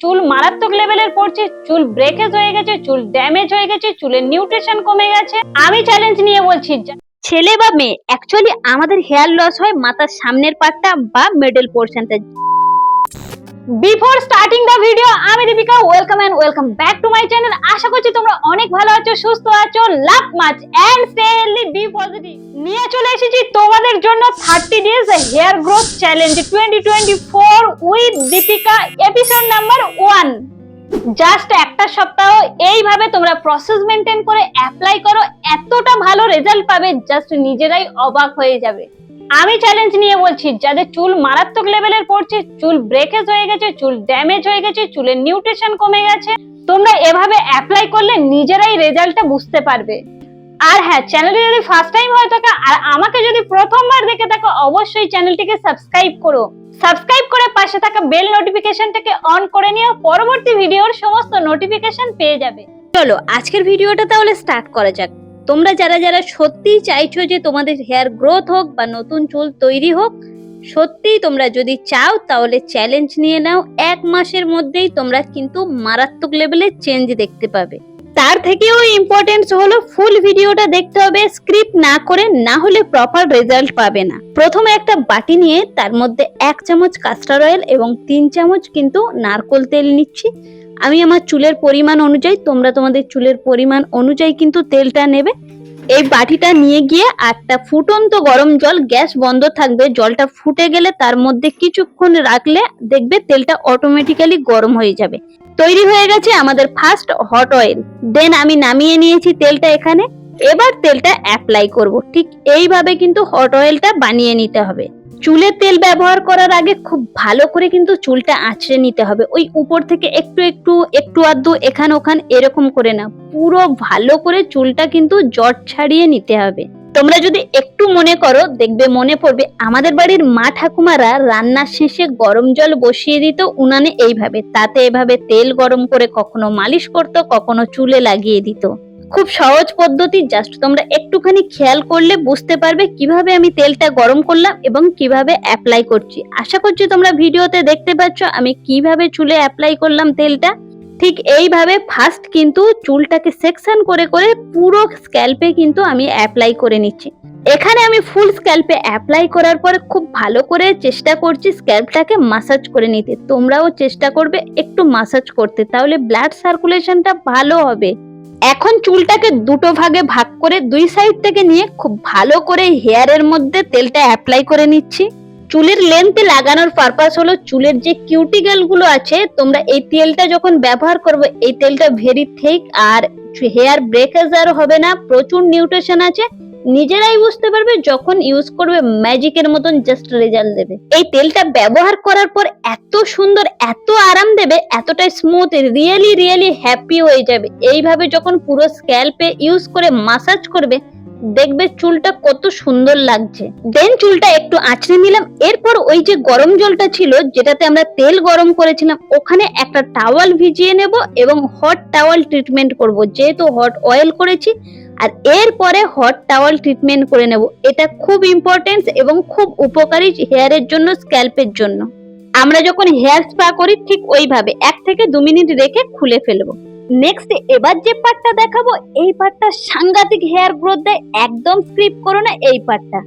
চুল মারাত্মক লেভেলের পড়ছে, চুল ব্রেকেজ হয়ে গেছে, চুল ড্যামেজ হয়ে গেছে, চুলের নিউট্রিশন কমে গেছে। আমি চ্যালেঞ্জ নিয়ে বলছি, ছেলে বা মেয়ে অ্যাকচুয়ালি আমাদের হেয়ার লস হয় মাথার সামনের পার্টটা বা মিডল পোর্শনটা। বিফোর স্টার্টিং দ্য ভিডিও, আমি Deepika, welcome and welcome back to my channel. আশা করছি তোমরা অনেক ভালো আছো, সুস্থ আছো, love much and stay healthy, be positive. নিয়ে চলে এসেছি তোমাদের জন্য 30 days hair growth challenge 2024 with Deepika, episode number 1। Just একটা সপ্তাহ এইভাবে তোমরা প্রসেস মেনটেন করে অ্যাপ্লাই করো, এতটা ভালো রেজাল্ট পাবে, জাস্ট নিজেরাই অবাক হয়ে যাবে। আমি চ্যালেঞ্জ নিয়ে বলছি, যাদের চুল মারাত্মক লেভেলের পড়ছে, চুল ব্রেকেজ হয়ে গেছে, চুল ড্যামেজ হয়ে গেছে, চুলের নিউট্রিশন কমে গেছে, তোমরা এভাবে অ্যাপ্লাই করলে নিজেরাই রেজাল্টটা বুঝতে পারবে। আর হ্যাঁ, চ্যানেলে যদি ফার্স্ট টাইম হয়ে থাকে আর আমাকে যদি প্রথমবার দেখে থাকো, অবশ্যই চ্যানেলটিকে সাবস্ক্রাইব করো। সাবস্ক্রাইব করে পাশে থাকা বেল নোটিফিকেশনটাকে অন করে নিও, পরবর্তী ভিডিওর সমস্ত নোটিফিকেশন পেয়ে যাবে। চলো আজকের ভিডিওটা তাহলে স্টার্ট করা যাক। তোমরা যারা যারা সত্যিই চাইছো যে তোমাদের হেয়ার গ্রোথ হোক বা নতুন চুল তৈরি হোক, সত্যিই তোমরা যদি চাও তাহলে চ্যালেঞ্জ নিয়ে নাও। 1 মাসের মধ্যেই তোমরা কিন্তু মারাত্মক লেভেলের চেঞ্জ দেখতে পাবে। তার থেকেও ইম্পর্টেন্ট হলো ফুল ভিডিওটা দেখতে হবে, স্ক্রিপ্ট না করে, না হলে প্রপার রেজাল্ট পাবে না। প্রথমে একটা বাটি নিয়ে তার মধ্যে 1 চামচ কাস্টার অয়েল এবং 3 চামচ কিন্তু নারকেল তেল নিচ্ছি। আমি আমার চুলের পরিমাণ অনুযায়ী, তোমরা তোমাদের চুলের পরিমাণ অনুযায়ী কিন্তু তেলটা নেবে। এই বাটিটা নিয়ে গিয়ে একটা ফুটন্ত গরম জল, গ্যাস বন্ধ থাকবে, জলটা ফুটে গেলে তার মধ্যে কিছুক্ষণ রাখলে দেখবে তেলটা অটোমেটিক্যালি গরম হয়ে যাবে। তৈরি হয়ে গেছে আমাদের ফার্স্ট হট অয়েল। দেন আমি নামিয়ে নিয়েছি তেলটা এখানে। এবার তেলটা অ্যাপ্লাই করব। ঠিক এইভাবে কিন্তু হট অয়েলটা বানিয়ে নিতে হবে। চুলে তেল ব্যবহার করার আগে খুব ভালো করে কিন্তু চুলটা আঁচড়ে নিতে হবে। ওই উপর থেকে একটু একটু একটু আধটু এখান ওখান এরকম করে না, পুরো ভালো করে চুলটা কিন্তু জট ছাড়িয়ে নিতে হবে। তোমরা যদি একটু মনে করো, দেখবে মনে পড়বে আমাদের বাড়ির মা ঠাকুমারা রান্নার শেষে গরম জল বসিয়ে দিত উনানে এইভাবে, তাতে এভাবে তেল গরম করে কখনো মালিশ করতো, কখনো চুলে লাগিয়ে দিত। খুব সহজ পদ্ধতি, জাস্ট তোমরা একটুখানি খেয়াল করলে বুঝতে পারবে কিভাবে আমি তেলটা গরম করলাম এবং কিভাবে অ্যাপ্লাই করছি। আশা করছি তোমরা ভিডিওতে দেখতে পাচ্ছ আমি কিভাবে চুলে অ্যাপ্লাই করলাম তেলটা। ঠিক এইভাবে ফার্স্ট কিন্তু চুলটাকে সেকশন করে করে পুরো স্ক্যাল্পে কিন্তু আমি অ্যাপ্লাই করে নিচ্ছি। এখানে আমি ফুল স্ক্যাল্পে অ্যাপ্লাই করার পরে খুব ভালো করে চেষ্টা করছি স্ক্যাল্পটাকে মাসাজ করে নিতে। তোমরাও চেষ্টা করবে একটু মাসাজ করতে, তাহলে ব্লাড সার্কুলেশনটা ভালো হবে। এখন চুলটাকে দুটো ভাগে ভাগ করে 2 সাইড থেকে নিয়ে খুব ভালো করে হেয়ারের মধ্যে তেলটা অ্যাপ্লাই করে নিচ্ছি। চুলের লেন্থে লাগানোর পারপাস হলো চুলের যে কিউটিকেল গুলো আছে, তোমরা এই তেলটা যখন ব্যবহার করবে, এই তেলটা ভেরি থিক আর হেয়ার ব্রেকেজ আর হবে না, প্রচুর নিউট্রিশন আছে। নিজেরাই বুঝতে পারবে যখন ইউজ করবে, ম্যাজিকের মতন জাস্ট রেজাল্ট দেবে। এই তেলটা ব্যবহার করার পর এত সুন্দর, এত আরাম দেবে, এতটাই স্মুথ, রিয়েলি রিয়েলি হ্যাপি হয়ে যাবে। এইভাবে যখন পুরো স্ক্যাল্পে ইউজ করে মাসাজ করবে, দেখবে চুলটা কত সুন্দর লাগছে। দেন চুলটা একটু আঁচড়ে নিলাম। এরপর ওই যে গরম জলটা ছিল যেটাতে আমরা তেল গরম করেছিলাম, ওখানে একটা টাওয়াল ভিজিয়ে নেব এবং হট টাওয়াল ট্রিটমেন্ট করব, যেহেতু হট অয়েল করেছি। আর এরপরে হট টাওয়াল ট্রিটমেন্ট করে নেব। এটা খুব ইম্পর্টেন্ট এবং খুব উপকারী হেয়ারের জন্য, স্ক্যাল্পের জন্য। আমরা যখন হেয়ার স্পা করি ঠিক ওইভাবে 1 থেকে 2 মিনিট রেখে খুলে ফেলবো। নেক্সট এবার যে পার্টটা দেখাবো, এই পার্টটা সাংঘাতিক হেয়ার গ্রোথ দেয়, একদম স্কিপ করো না এই পার্টটা।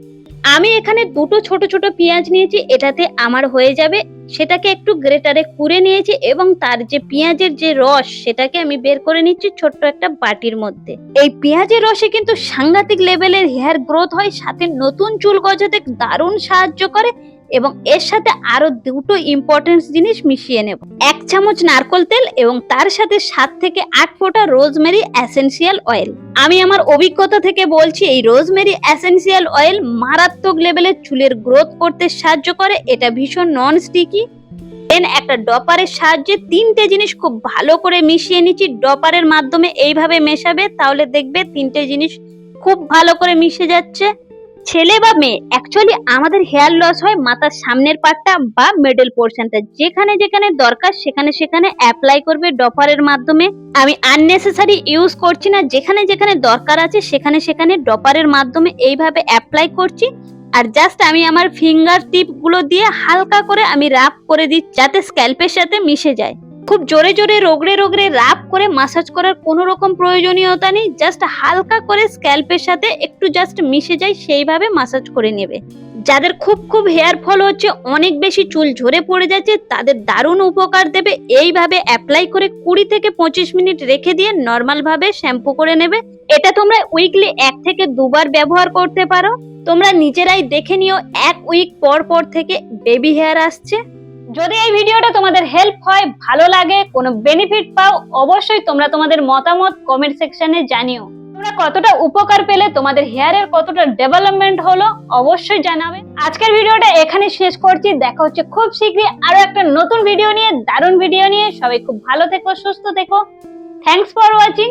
আমি এখানে দুটো ছোট ছোট পেঁয়াজ নিয়েছি, এটাতে আমার হয়ে যাবে। সেটাকে একটু গ্রেটারে কুড়ে নিয়েছি এবং তার যে পেঁয়াজের যে রস, সেটাকে আমি বের করে নিচ্ছি ছোট্ট একটা বাটির মধ্যে। এই পেঁয়াজের রসে কিন্তু সাংঘাতিক লেভেলের হেয়ার গ্রোথ হয়, সাথে নতুন চুল গজাতে দারুণ সাহায্য করে। এবং এর সাথে আরো দুটো ইম্পর্টেন্ট জিনিস মিশিয়ে নেব। 1 চামচ নারকেল তেল এবং তার সাথে 7 থেকে 8 ফোঁটা রোজমেরি এসেন্সিয়াল অয়েল। আমি আমার অভিজ্ঞতা থেকে বলছি, এই রোজমেরি এসেন্সিয়াল অয়েল মারাত্মক লেভেলের চুলের গ্রোথ করতে সাহায্য করে। এটা ভীষণ নন স্টিকি। দেন একটা ডপারের সাহায্যে 3টে জিনিস খুব ভালো করে মিশিয়ে নিচ্ছি। ডপারের মাধ্যমে এইভাবে মেশাবে, তাহলে দেখবে 3টে জিনিস খুব ভালো করে মিশে যাচ্ছে। ছেলে বা মেয়ে, অ্যাকচুয়ালি আমাদের হেয়ার লস হয় মাথার সামনের পার্টটা বা মিডল পোর্শনটা। যেখানে যেখানে দরকার সেখানে সেখানে অ্যাপ্লাই করবে ডপারের মাধ্যমে। আমি আননেসেসারি ইউজ করছি না, যেখানে যেখানে দরকার আছে সেখানে সেখানে ডপারের মাধ্যমে এইভাবে অ্যাপ্লাই করছি। আর জাস্ট আমি আমার ফিঙ্গার টিপ গুলো দিয়ে হালকা করে আমি রাব করে দিচ্ছি, যাতে স্ক্যাল্পের সাথে মিশে যায়। খুব জোরে জোরে রগড়ে রগড়ে রাব করে মাসাজ করার কোনো রকম প্রয়োজনীয়তা নেই, জাস্ট হালকা করে স্ক্যাল্পের সাথে একটু জাস্ট মিশে যায় সেইভাবে মাসাজ করে নেবে। যাদের খুব খুব হেয়ার ফল হচ্ছে, অনেক বেশি চুল ঝরে পড়ে যাচ্ছে, তাদের দারুণ উপকার দেবে। এইভাবে অ্যাপ্লাই করে 20 থেকে 25 মিনিট রেখে দিয়ে নর্মাল ভাবে শ্যাম্পু করে নেবে। এটা তোমরা উইকলি 1 থেকে 2 বার ব্যবহার করতে পারো। তোমরা নিজেরাই দেখে নিও 1 উইক পর পর থেকে বেবি হেয়ার আসছে। যদি এই ভিডিওটা তোমাদের হেল্প হয়, ভালো লাগে, কোনো বেনিফিট পাও, অবশ্যই তোমরা তোমাদের মতামত কমেন্ট সেকশনে জানিও। তোমরা কতটা উপকার পেলে, তোমাদের হেয়ারের কতটা ডেভেলপমেন্ট হলো, অবশ্যই জানাবে। আজকের ভিডিওটা এখানে শেষ করছি। দেখা হচ্ছে খুব শীঘ্রই আরো একটা নতুন ভিডিও নিয়ে, দারুণ ভিডিও নিয়ে। সবাই খুব ভালো থেকো, সুস্থ থেকো। Thanks for watching.